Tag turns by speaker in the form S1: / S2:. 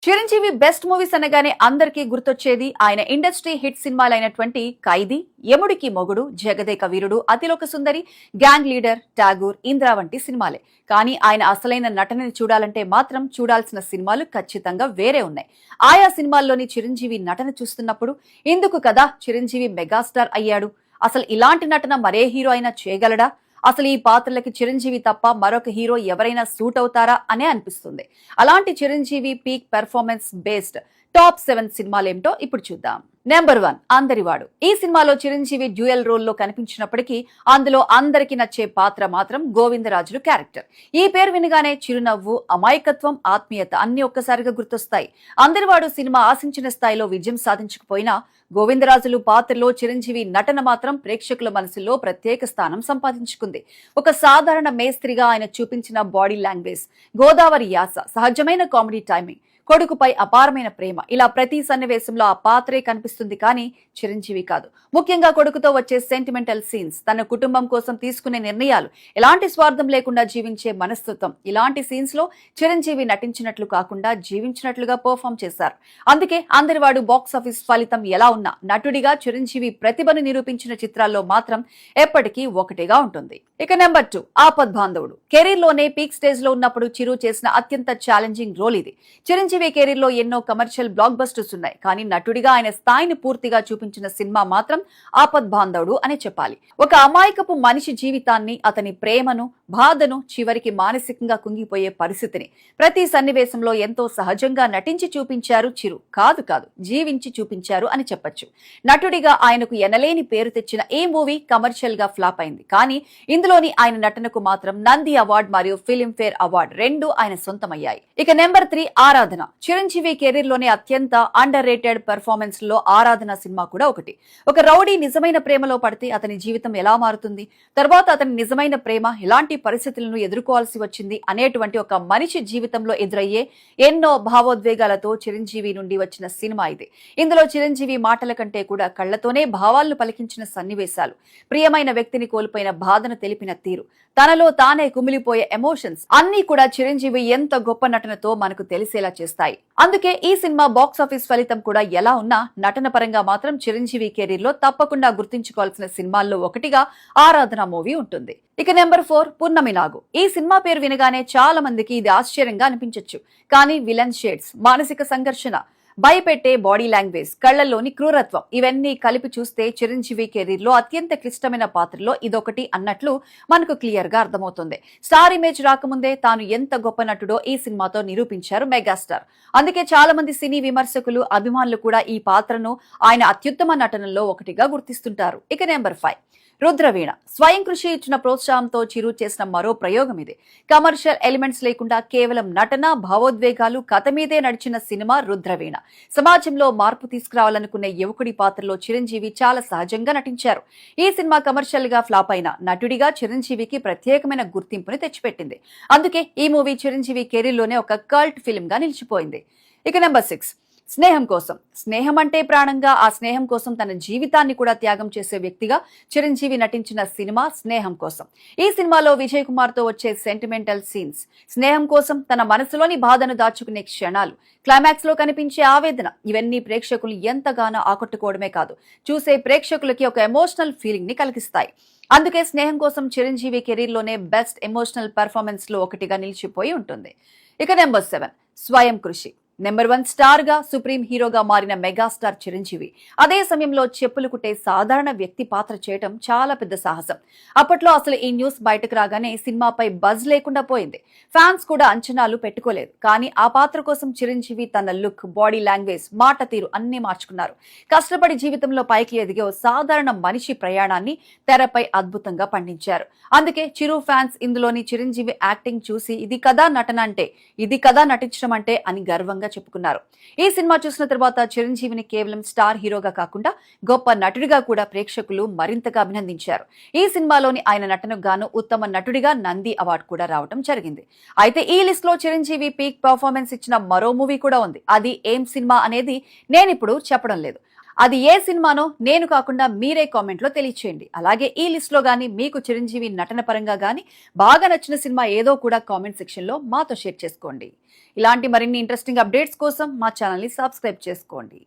S1: Chiranjeevi best movies అనగానే అందరికీ గుర్తొచ్చేది ఆయన ఇండస్ట్రీ హిట్ సినిమాలైనటువంటి ఖైదీ, యముడికి మొగుడు, జగదేక వీరుడు, అతిలోక సుందరి, గ్యాంగ్ లీడర్, ఠాగూర్, ఇంద్ర వంటి సినిమాలే. కానీ ఆయన అసలైన నటనని చూడాలంటే మాత్రం చూడాల్సిన సినిమాలు ఖచ్చితంగా వేరే ఉన్నాయి. ఆయా సినిమాల్లోని చిరంజీవి నటన చూస్తున్నప్పుడు ఇందుకు కదా చిరంజీవి మెగాస్టార్ అయ్యాడు, అసలు ఇలాంటి నటన మరే హీరో అయినా చేయగలడా, అసలు ఈ పాత్రలకి చిరంజీవి తప్ప మరొక హీరో ఎవరైనా సూట్ అవుతారా అనే అనిపిస్తుంది. అలాంటి Chiranjeevi peak performance based top 7 సినిమాలేంటో ఇప్పుడు చూద్దాం. నెంబర్ 1 అందరివాడు. ఈ సినిమాలో చిరంజీవి డ్యూయల్ రోల్లో కనిపించినప్పటికీ అందులో అందరికి నచ్చే పాత్ర మాత్రం గోవిందరాజులు క్యారెక్టర్. ఈ పేరు వినగానే చిరునవ్వు, అమాయకత్వం, ఆత్మీయత అన్ని ఒక్కసారిగా గుర్తొస్తాయి. అందరివాడు సినిమా ఆశించిన స్థాయిలో విజయం సాధించకపోయినా గోవిందరాజులు పాత్రలో చిరంజీవి నటన మాత్రం ప్రేక్షకుల మనసులో ప్రత్యేక స్థానం సంపాదించుకుంది. ఒక సాధారణ మేస్త్రిగా ఆయన చూపించిన బాడీ లాంగ్వేజ్, గోదావరి యాస, సహజమైన కామెడీ టైమింగ్, కొడుకుపై అపారమైన ప్రేమ, ఇలా ప్రతి సన్నివేశంలో ఆ పాత్రే కనిపిస్తుంది కానీ చిరంజీవి కాదు. ముఖ్యంగా కొడుకుతో వచ్చే సెంటిమెంటల్ సీన్స్, తన కుటుంబం కోసం తీసుకునే నిర్ణయాలు, ఎలాంటి స్వార్థం లేకుండా జీవించే మనస్తత్వం, ఇలాంటి సీన్స్ లో చిరంజీవి నటించినట్లు కాకుండా జీవించినట్లుగా పర్ఫామ్ చేశారు. అందుకే అందరివాడు బాక్సాఫీస్ ఫలితం ఎలా ఉన్నా నటుడిగా చిరంజీవి ప్రతిభను నిరూపించిన చిత్రాల్లో మాత్రం ఎప్పటికీ ఒకటిగా ఉంటుంది. ఇక నెంబర్ 2 ఆపద్ బాంధవుడు. కెరీర్ లోనే పీక్ స్టేజ్ లో ఉన్నప్పుడు చిరు చేసిన అత్యంత ఛాలెంజింగ్ రోల్ ఇది. చిరంజీవి కెరీర్ లో ఎన్నో కమర్షియల్ బ్లాక్ బస్టర్స్ ఉన్నాయి, కానీ నటుడిగా ఆయన స్థాయిని పూర్తిగా చూపించిన సినిమా మాత్రం ఆపద్ బాంధవుడు అనే చెప్పాలి. ఒక అమాయకపు మనిషి జీవితాన్ని, అతని ప్రేమను, బాధను, చివరికి మానసికంగా కుంగిపోయే పరిస్థితిని ప్రతి సన్నివేశంలో ఎంతో సహజంగా నటించి చూపించారు చిరు. కాదు జీవించి చూపించారు అని చెప్పొచ్చు. నటుడిగా ఆయనకు ఎనలేని పేరు తెచ్చిన ఈ మూవీ కమర్షియల్ గా ఫ్లాప్ అయింది, కానీ ఇందులోని ఆయన నటనకు మాత్రం నంది అవార్డు మరియు ఫిలింఫేర్ అవార్డు రెండూ ఆయన సొంతమయ్యాయి. ఇక నెంబర్ 3 ఆరాధన. చిరంజీవి కెరీర్ లోనే అత్యంత అండర్ రేటెడ్ పెర్ఫార్మెన్స్ లో ఆరాధన సినిమా కూడా ఒకటి. ఒక రౌడీ నిజమైన ప్రేమలో పడితే అతని జీవితం ఎలా మారుతుంది, తర్వాత అతని నిజమైన ప్రేమ ఎలాంటి పరిస్థితులను ఎదుర్కోవాల్సి వచ్చింది అనేటువంటి ఒక మనిషి జీవితంలో ఎదురయ్యే ఎన్నో భావోద్వేగాలతో చిరంజీవి నుండి వచ్చిన సినిమా ఇది. ఇందులో చిరంజీవి మాటల కంటే కూడా కళ్లతోనే భావాలను పలికించిన సన్నివేశాలు, ప్రియమైన వ్యక్తిని కోల్పోయిన బాధను తెలిపిన తీరు, తనలో తానే కుమిలిపోయే ఎమోషన్స్ అన్ని కూడా చిరంజీవి ఎంత గొప్ప నటనతో మనకు తెలిసేలా చేస్తాయి. అందుకే ఈ సినిమా బాక్సాఫీస్ ఫలితం కూడా ఎలా ఉన్నా నటన పరంగా మాత్రం చిరంజీవి కెరీర్ లో తప్పకుండా గుర్తుంచుకోవాల్సిన సినిమాల్లో ఒకటిగా ఆరాధన మూవీ ఉంటుంది. ఇక నెంబర్ 4 పున్నమి నాగు. ఈ సినిమా పేరు వినగానే చాలా మందికి ఇది ఆశ్చర్యంగా అనిపించొచ్చు, కానీ విలన్ షేడ్స్, మానసిక సంఘర్షణ, భయపెట్టే బాడీ లాంగ్వేజ్, కళ్లలోని క్రూరత్వం ఇవన్నీ కలిపి చూస్తే చిరంజీవి కెరీర్ లో అత్యంత క్లిష్టమైన పాత్రలో ఇదొకటి అన్నట్లు మనకు క్లియర్ గా అర్థమవుతుంది. స్టార్ ఇమేజ్ రాకముందే తాను ఎంత గొప్ప నటుడో ఈ సినిమాతో నిరూపించారు మెగాస్టార్. అందుకే చాలా మంది సినీ విమర్శకులు, అభిమానులు కూడా ఈ పాత్రను ఆయన అత్యుత్తమ నటనలో ఒకటిగా గుర్తిస్తుంటారు. ఇక నెంబర్ 5 రుద్రవీణ. స్వయం కృషి ఇచ్చిన ప్రోత్సాహంతో చిరు చేసిన మరో ప్రయోగం ఇది. కమర్షియల్ ఎలిమెంట్స్ లేకుండా కేవలం నటన, భావోద్వేగాలు, కథ మీదే నడిచిన సినిమా రుద్రవీణ. సమాజంలో మార్పు తీసుకురావాలనుకునే యువకుడి పాత్రలో చిరంజీవి చాలా సహజంగా నటించారు. ఈ సినిమా కమర్షియల్ గా ఫ్లాప్ అయిన నటుడిగా చిరంజీవికి ప్రత్యేకమైన గుర్తింపుని తెచ్చిపెట్టింది. అందుకే ఈ మూవీ చిరంజీవి కెరీర్ లోనే ఒక కల్ట్ ఫిల్మ్ గా నిలిచిపోయింది. ఇక నెంబర్ 6 స్నేహం కోసం. స్నేహం అంటే ప్రాణంగా, ఆ స్నేహం కోసం తన జీవితాన్ని కూడా త్యాగం చేసే వ్యక్తిగా చిరంజీవి నటించిన సినిమా స్నేహం కోసం. ఈ సినిమాలో విజయ్ కుమార్ తో వచ్చే సెంటిమెంటల్ సీన్స్, స్నేహం కోసం తన మనసులోని బాధను దాచుకునే క్షణాలు, క్లైమాక్స్ లో కనిపించే ఆవేదన, ఇవన్నీ ప్రేక్షకులు ఎంతగానో ఆకట్టుకోవడమే కాదు, చూసే ప్రేక్షకులకి ఒక ఎమోషనల్ ఫీలింగ్ ని కలిగిస్తాయి. అందుకే స్నేహం కోసం చిరంజీవి కెరీర్ లోనే బెస్ట్ ఎమోషనల్ పెర్ఫార్మెన్స్ లో ఒకటిగా నిలిచిపోయి ఉంటుంది. ఇక నెంబర్ 7 స్వయం కృషి. నెంబర్ 1 స్టార్ గా, సుప్రీం హీరోగా మారిన మెగాస్టార్ చిరంజీవి అదే సమయంలో చెప్పులు కుట్టే సాధారణ వ్యక్తి పాత్ర చేయటం చాలా పెద్ద సాహసం. అప్పట్లో అసలు ఈ న్యూస్ బయటకు రాగానే సినిమాపై బజ్ లేకుండా పోయింది. ఫ్యాన్స్ కూడా అంచనాలు పెట్టుకోలేదు, కానీ ఆ పాత్ర కోసం చిరంజీవి తన లుక్, బాడీ లాంగ్వేజ్, మాట తీరు అన్ని మార్చుకున్నారు. కష్టపడి జీవితంలో పైకి ఎదిగే ఓ సాధారణ మనిషి ప్రయాణాన్ని తెరపై అద్భుతంగా పండించారు. అందుకే చిరు ఫ్యాన్స్ ఇందులోని చిరంజీవి యాక్టింగ్ చూసి ఇది కదా నటన అంటే, ఇది కదా నటించడం అంటే అని గర్వంగా చెప్పుకున్నారు. ఈ సినిమా చూసిన తర్వాత చిరంజీవిని కేవలం స్టార్ హీరోగా కాకుండా గొప్ప నటుడిగా కూడా ప్రేక్షకులు మరింతగా అభినందించారు. ఈ సినిమాలోని ఆయన నటనకు గాను ఉత్తమ నటుడిగా నంది అవార్డు కూడా రావడం జరిగింది. అయితే ఈ లిస్ట్ లో చిరంజీవి పీక్ పర్ఫార్మెన్స్ ఇచ్చిన మరో మూవీ కూడా ఉంది. అది ఏం సినిమా అనేది నేనిప్పుడు చెప్పడం లేదు. అది ఏ సినిమానో నేను కాకుండా మీరే కామెంట్ లో తెలియచేయండి. అలాగే ఈ లిస్ట్ లో గానీ మీకు చిరంజీవి నటన పరంగా గానీ బాగా నచ్చిన సినిమా ఏదో కూడా కామెంట్ సెక్షన్ లో మాతో షేర్ చేసుకోండి. ఇలాంటి మరిన్ని ఇంట్రెస్టింగ్ అప్డేట్స్ కోసం మా ఛానల్ ని సబ్స్క్రైబ్ చేసుకోండి.